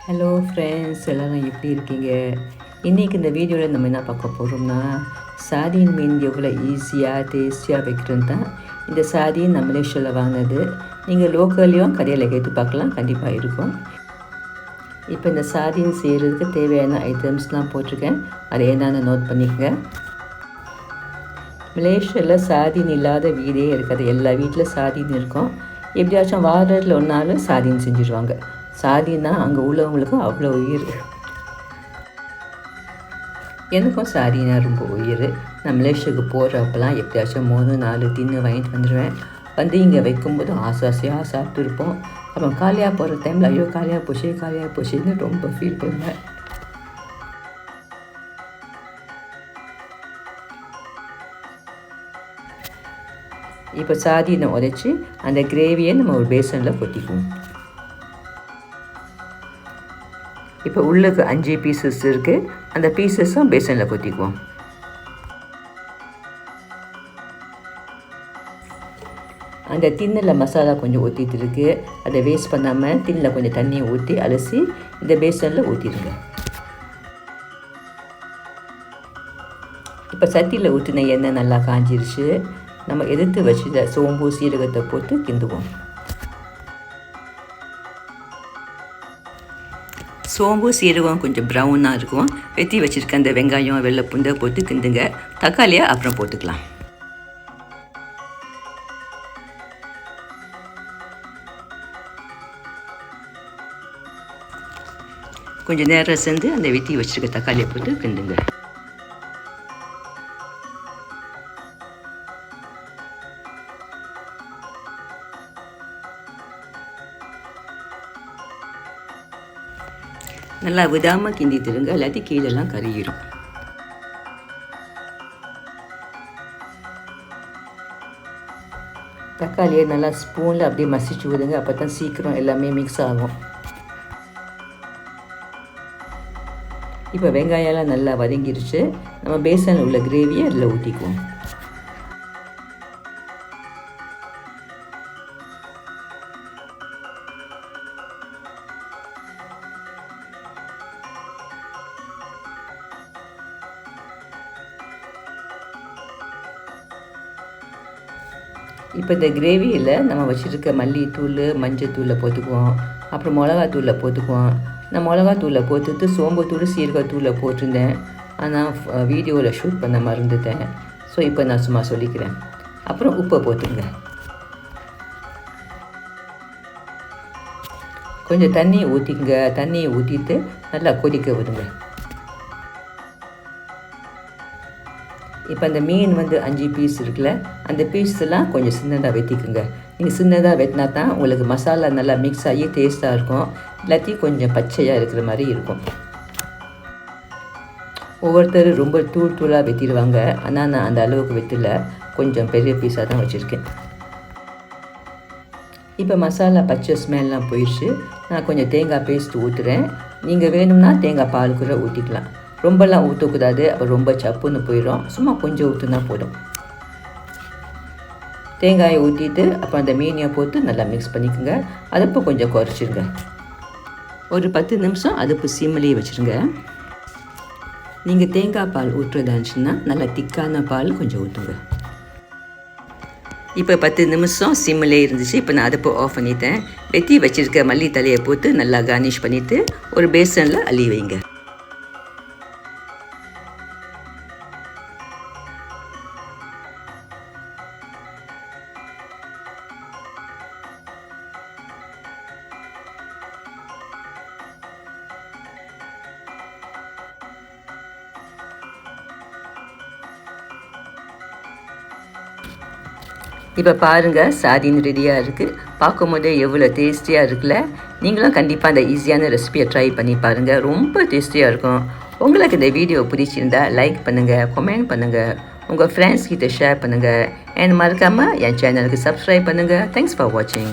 Hello friends, எல்லோரும் எப்படி இருக்கீங்க? இன்றைக்கி இந்த வீடியோவில் நம்ம என்ன பார்க்க போகிறோம்னா, சாதீன் மீன் எவ்வளோ ஈஸியாக டேஸ்டியாக வைக்கிறோன்னு தான். இந்த சாதீன் நம்ம மலேசியாவில் வாங்கினது. நீங்கள் லோக்கல்லையும் கடையில் கேட்டு பார்க்கலாம், கண்டிப்பாக இருக்கும். இப்போ இந்த சாதீன் செய்கிறதுக்கு தேவையான ஐட்டம்ஸ்லாம் போட்டிருக்கேன். அதை என்னென்னு நோட் பண்ணிக்கங்க. மலேசியாவில் சாதீன் இல்லாத வீடே இருக்காது. எல்லா வீட்டில் சாதீன் இருக்கும். எப்படியாச்சும் வாரத்தில் ஒரு நாள் சாதீன் செஞ்சுருவாங்க. சாதீன்னா அங்கே உள்ளவங்களுக்கும் அவ்வளோ உயிர். எனக்கும் சாதீனா ரொம்ப உயிர். நான் மலேசியாவுக்கு போகிறப்பெல்லாம் எப்படியாச்சும் 3-4 தின்னு வாங்கிட்டு வந்துடுவேன். வந்து இங்கே வைக்கும்போது ஆசையாக சாப்பிட்டுருப்போம். அப்புறம் காலியாக போகிற டைமில் ஐயோ காலியாக போச்சுன்னு ரொம்ப ஃபீல் பண்ணுவேன். இப்போ சாதீனை உடைச்சி அந்த கிரேவியை நம்ம ஒரு பேசனில் கொட்டிக்குவோம். இப்போ உள்ளுக்கு 5 பீசஸ் இருக்குது. அந்த பீசஸும் பேசனில் கொத்திக்குவோம். அந்த டின்னில் மசாலா கொஞ்சம் ஊற்றிட்டு இருக்கு. அதை வேஸ்ட் பண்ணாமல் டின்னில் கொஞ்சம் தண்ணியை ஊற்றி அலசி இந்த பேசனில் ஊற்றிடுங்க. இப்போ சட்டியில் ஊற்றின எண்ணெய் நல்லா காஞ்சிருச்சு. நம்ம எடுத்து வச்சுட்ட சோம்பு சீரகத்தை போட்டு கிண்டுவோம். சோம்பு சீரகம் கொஞ்சம் ப்ரௌனாக இருக்கும். வெட்டி வச்சுருக்க அந்த வெங்காயம் வெள்ளை பூண்டை போட்டு கிண்டுங்க. தக்காளியை அப்புறம் போட்டுக்கலாம். கொஞ்சம் நேரம் சேர்ந்து அந்த வெட்டி வச்சுருக்க தக்காளியை போட்டு கிண்டுங்க. நல்லா விடாமல் கிண்டி தருங்க, இல்லாட்டி கீழெல்லாம் கருகிடும். தக்காளியை நல்லா ஸ்பூனில் அப்படியே மசிச்சு விடுங்க. அப்போ தான் சீக்கிரம் எல்லாமே மிக்ஸ் ஆகும். இப்போ வெங்காயம்லாம் நல்லா வதங்கிருச்சு. நம்ம பேசனில் உள்ள கிரேவியை அதில் ஊற்றிக்குவோம். இப்போ இந்த கிரேவியில் நம்ம வச்சுருக்க மல்லித்தூள் மஞ்சத்தூளை போட்டுக்குவோம். அப்புறம் மிளகாத்தூளை போட்டுக்குவோம். நான் மிளகாத்தூளை போட்டுட்டு சோம்புத்தூள் சீரகத்தூளை போட்டிருந்தேன். ஆனால் வீடியோவில் ஷூட் பண்ண மறந்துட்டேன். ஸோ இப்போ நான் சும்மா சொல்லிக்கிறேன். அப்புறம் உப்பை போட்டுங்க. கொஞ்சம் தண்ணியை ஊற்றிக்குங்க. தண்ணியை ஊற்றிட்டு நல்லா கொதிக்க விடுங்க. இப்போ அந்த மீன் 5 பீஸ் இருக்குல்ல, அந்த பீஸ்லாம் கொஞ்சம் சின்னதாக வெட்டிக்குங்க. நீங்கள் சின்னதாக வெட்டினா தான் உங்களுக்கு மசாலா நல்லா மிக்ஸ் ஆகி டேஸ்ட்டாக இருக்கும். இல்லாட்டி கொஞ்சம் பச்சையாக இருக்கிற மாதிரி இருக்கும். ஒவ்வொருத்தர் ரொம்ப தூளாக வெட்டிடுவாங்க. ஆனால் நான் அந்த அளவுக்கு வெட்டல, கொஞ்சம் பெரிய பீஸாக தான் வச்சுருக்கேன். இப்போ மசாலா பச்சை ஸ்மெல்லாம் போயிடுச்சு. நான் கொஞ்சம் தேங்காய் பேஸ்ட் ஊற்றுறேன். நீங்கள் வேணும்னா தேங்காய் பால் கூட ஊற்றிக்கலாம். ரொம்பலாம் ஊற்றக்கூடாது, அப்போ ரொம்ப சப்புன்னு போயிடும். சும்மா கொஞ்சம் ஊற்றுனா போதும். தேங்காயை ஊற்றிட்டு அப்புறம் அந்த மீனியை போட்டு நல்லா மிக்ஸ் பண்ணிக்கோங்க. அடுப்பு கொஞ்சம் குறைச்சிருங்க. ஒரு 10 நிமிஷம் அடுப்பு சிம்மிலேயே வச்சுருங்க. நீங்கள் தேங்காய் பால் ஊற்றுறதா இருந்துச்சுன்னா நல்லா திக்கான பால் கொஞ்சம் ஊற்றுங்க. இப்போ 10 நிமிஷம் சிம்மிலே இருந்துச்சு. இப்போ நான் அடுப்பு ஆஃப் பண்ணிட்டேன். வெட்டி வச்சுருக்க மல்லி தலையை போட்டு நல்லா கார்னிஷ் பண்ணிவிட்டு ஒரு பேசனில் அள்ளி வைங்க. இப்போ பாருங்கள், சாதீன் ரெடியாக இருக்குது. பார்க்கும் போதே எவ்வளோ டேஸ்டியாக இருக்குல்ல. நீங்களும் கண்டிப்பாக அந்த ஈஸியான ரெசிபியை ட்ரை பண்ணி பாருங்கள். ரொம்ப டேஸ்டியாக இருக்கும். உங்களுக்கு இந்த வீடியோ பிடிச்சிருந்தா லைக் பண்ணுங்கள், கமெண்ட் பண்ணுங்கள், உங்கள் ஃப்ரெண்ட்ஸ் கிட்ட ஷேர் பண்ணுங்கள். அண்ட் மறக்காமல் என் சேனலுக்கு சப்ஸ்கிரைப் பண்ணுங்கள். தேங்க்ஸ் ஃபார் வாட்சிங்.